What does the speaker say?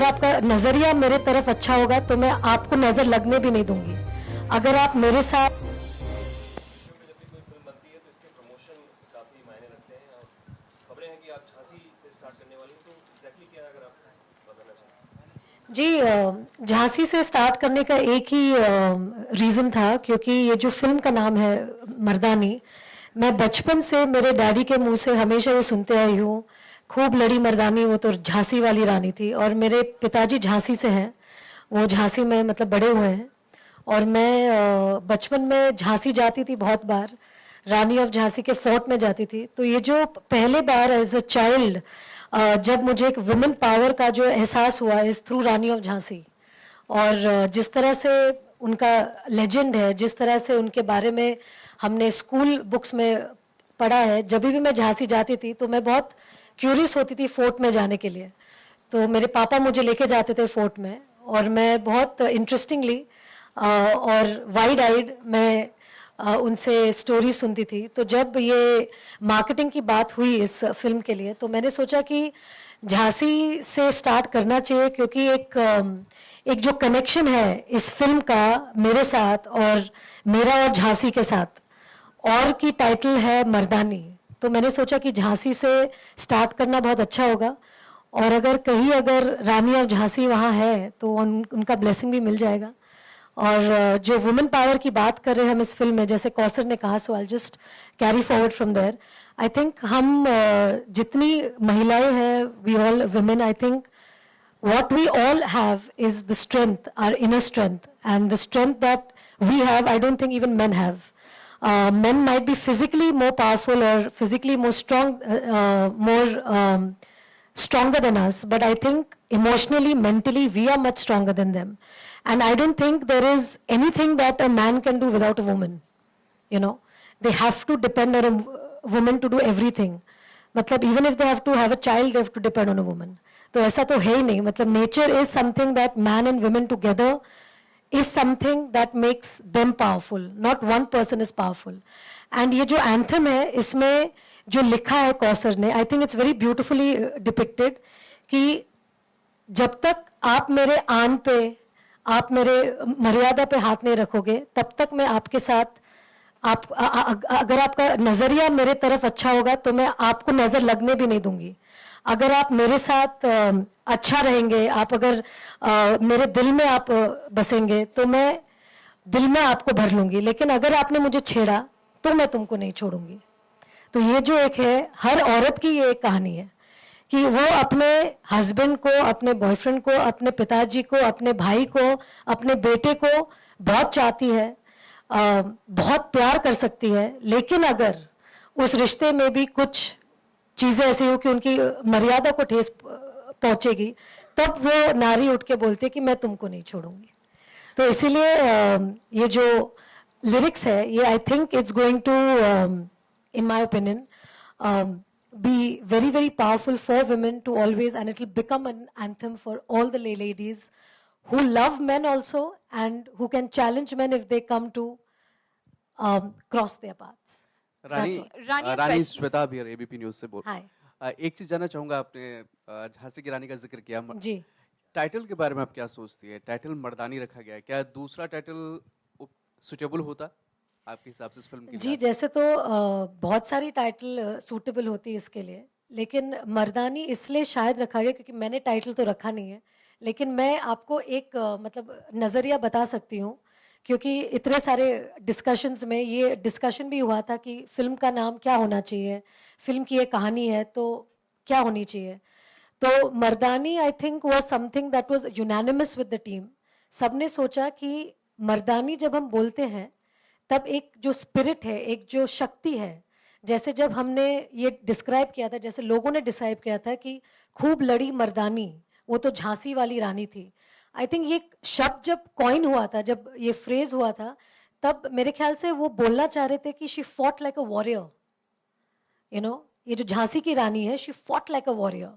अगर आपका नजरिया मेरे तरफ अच्छा होगा तो मैं आपको नजर लगने भी नहीं दूंगी। अगर आप मेरे साथ जी, झांसी से स्टार्ट करने का एक ही रीज़न था, क्योंकि ये जो फिल्म का नाम है मर्दानी, मैं बचपन से मेरे डैडी के मुंह से हमेशा ये सुनते आई हूँ, खूब लड़ी मर्दानी, वो तो झांसी वाली रानी थी। और मेरे पिताजी झांसी से हैं, वो झांसी में मतलब बड़े हुए हैं। और मैं बचपन में झांसी जाती थी बहुत बार, रानी ऑफ झांसी के फोर्ट में जाती थी। तो ये जो पहले बार एज अ चाइल्ड जब मुझे एक वुमेन पावर का जो एहसास हुआ is through Rani of Jhansi. और जिस तरह से उनका लेजेंड है, जिस तरह से उनके बारे में हमने स्कूल बुक्स में पढ़ा है, जब भी मैं झांसी जाती थी तो मैं बहुत क्यूरियस होती थी फोर्ट में जाने के लिए। तो मेरे पापा मुझे लेके जाते थे फोर्ट में, और मैं बहुत इंटरेस्टिंगली और वाइड आइड मैं उनसे स्टोरी सुनती थी। तो जब ये मार्केटिंग की बात हुई इस फिल्म के लिए, तो मैंने सोचा कि झांसी से स्टार्ट करना चाहिए, क्योंकि एक जो कनेक्शन है इस फिल्म का मेरे साथ और मेरा और झांसी के साथ, और की टाइटल है मर्दानी। तो मैंने सोचा कि झांसी से स्टार्ट करना बहुत अच्छा होगा, और अगर रानी ऑफ झांसी वहाँ है तो उनका ब्लेसिंग भी मिल जाएगा। और जो वुमेन पावर की बात कर रहे हैं हम इस फिल्म में, जैसे कौसर ने कहा, so I just carry forward from there. I think हम जितनी महिलाएं हैं, we all women, I think what we all have is the strength, our inner strength, and the strength that we have, I don't think even men have. Men might be physically more powerful or physically more strong, more stronger than us, but I think emotionally, mentally, we are much stronger than them. And I don't think there is anything that a man can do without a woman. You know, they have to depend on a woman to do everything. मतलब even if they have to have a child, they have to depend on a woman. तो ऐसा तो है ही नहीं। मतलब nature is something that man and women together is something that makes them powerful, not one person is powerful. And ये जो anthem है, इसमें जो लिखा है कौसर ने, आई think it's very beautifully depicted कि जब तक आप मेरे आन पे, आप मेरे मर्यादा पे हाथ नहीं रखोगे, तब तक मैं आपके साथ, अगर आपका नजरिया मेरे तरफ अच्छा होगा तो मैं आपको नजर लगने भी नहीं दूंगी। अगर आप मेरे साथ अच्छा रहेंगे, आप अगर मेरे दिल में आप बसेंगे, तो मैं दिल में आपको भर लूंगी। लेकिन अगर आपने मुझे छेड़ा तो मैं तुमको नहीं छोड़ूंगी। तो ये जो एक है, हर औरत की ये एक कहानी है कि वो अपने हस्बैंड को, अपने बॉयफ्रेंड को, अपने पिताजी को, अपने भाई को, अपने बेटे को बहुत चाहती है, बहुत प्यार कर सकती है, लेकिन अगर उस रिश्ते में भी कुछ चीजें ऐसी हो कि उनकी मर्यादा को ठेस पहुंचेगी, तब वो नारी उठ के बोलती है कि मैं तुमको नहीं छोड़ूंगी। तो इसीलिए ये जो लिरिक्स है, ये I think it's going to, in my opinion, be very very powerful for women to always, and it will become an anthem for all the ladies who love men also, and who can challenge men if they come to cross their paths. रानी श्वेता भी ABP news से बोल। हाय। एक चीज जानना चाहूंगा, आपने झांसी की रानी का जिक्र किया जी। टाइटल के बारे में आप क्या सोचती है? टाइटल मर्दानी रखा गया है, क्या दूसरा टाइटल सुटेबल होता आपके हिसाब से इस फिल्म के लिए? जी, जैसे तो बहुत सारी टाइटल सूटेबल होती है इसके लिए, लेकिन मर्दानी इसलिए शायद रखा गया क्योंकि मैंने टाइटल तो रखा नहीं है, लेकिन मैं आपको एक मतलब नज़रिया बता सकती हूँ, क्योंकि इतने सारे डिस्कशंस में ये डिस्कशन भी हुआ था कि फिल्म का नाम क्या होना चाहिए, फिल्म की ये कहानी है तो क्या होनी चाहिए। तो Mardaani I think was something that was unanimous with the team. सबने सोचा कि मर्दानी जब हम बोलते हैं तब एक जो स्पिरिट है, एक जो शक्ति है, जैसे जब हमने ये डिस्क्राइब किया था, जैसे लोगों ने डिस्क्राइब किया था कि खूब लड़ी मर्दानी, वो तो झांसी वाली रानी थी। आई थिंक ये शब्द जब कॉइन हुआ था, जब ये फ्रेज हुआ था, तब मेरे ख्याल से वो बोलना चाह रहे थे कि she fought like a warrior. You know, ये जो झांसी की रानी है, she fought like a warrior.